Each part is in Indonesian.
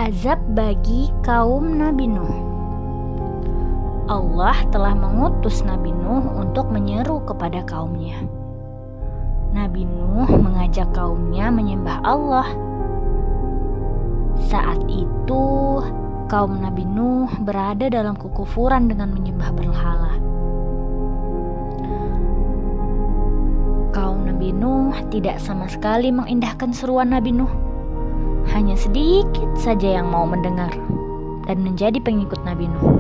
Azab bagi kaum Nabi Nuh. Allah telah mengutus Nabi Nuh untuk menyeru kepada kaumnya. Nabi Nuh mengajak kaumnya menyembah Allah. Saat itu, kaum Nabi Nuh berada dalam kekufuran dengan menyembah berhala. Kaum Nabi Nuh tidak sama sekali mengindahkan seruan Nabi Nuh. Hanya sedikit saja yang mau mendengar dan menjadi pengikut Nabi Nuh.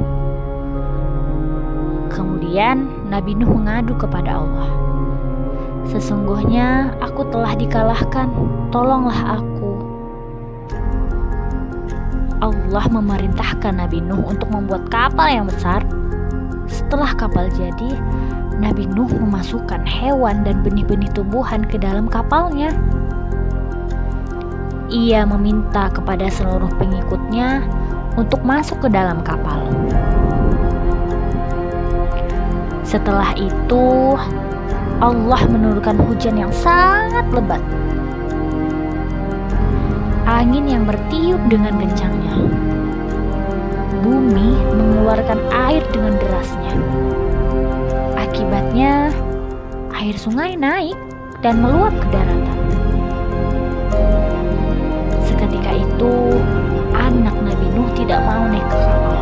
Kemudian Nabi Nuh mengadu kepada Allah. Sesungguhnya aku telah dikalahkan, tolonglah aku. Allah memerintahkan Nabi Nuh untuk membuat kapal yang besar. Setelah kapal jadi, Nabi Nuh memasukkan hewan dan benih-benih tumbuhan ke dalam kapalnya. Ia meminta kepada seluruh pengikutnya untuk masuk ke dalam kapal. Setelah itu, Allah menurunkan hujan yang sangat lebat. Angin yang bertiup dengan kencangnya. Bumi mengeluarkan air dengan derasnya. Akibatnya, air sungai naik dan meluap ke daratan. Seketika itu, anak Nabi Nuh tidak mau naik ke kapal.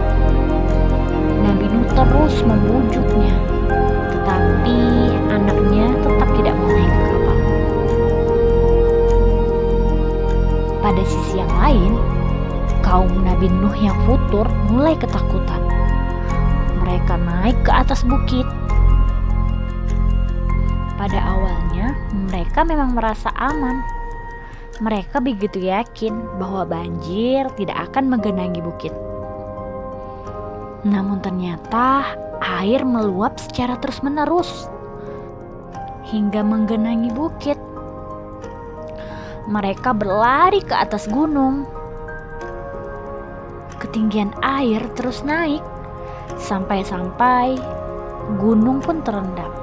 Nabi Nuh terus membujuknya, tetapi anaknya tetap tidak mau naik ke kapal. Pada sisi yang lain, kaum Nabi Nuh yang futur mulai ketakutan. Mereka naik ke atas bukit. Pada awalnya, mereka memang merasa aman. Mereka begitu yakin bahwa banjir tidak akan menggenangi bukit. Namun ternyata air meluap secara terus-menerus hingga menggenangi bukit. Mereka berlari ke atas gunung. Ketinggian air terus naik sampai-sampai gunung pun terendam.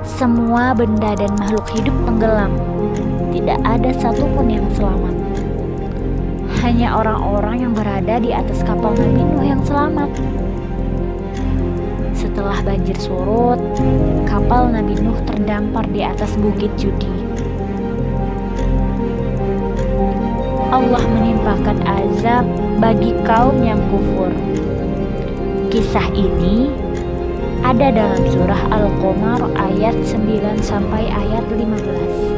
Semua benda dan makhluk hidup tenggelam. Tidak ada satupun yang selamat. Hanya orang-orang yang berada di atas kapal Nabi Nuh yang selamat. Setelah banjir surut, kapal Nabi Nuh terdampar di atas bukit Judi. Allah menimpakan azab bagi kaum yang kufur. Kisah ini ada dalam surah Al-Qamar ayat 9 sampai ayat 15.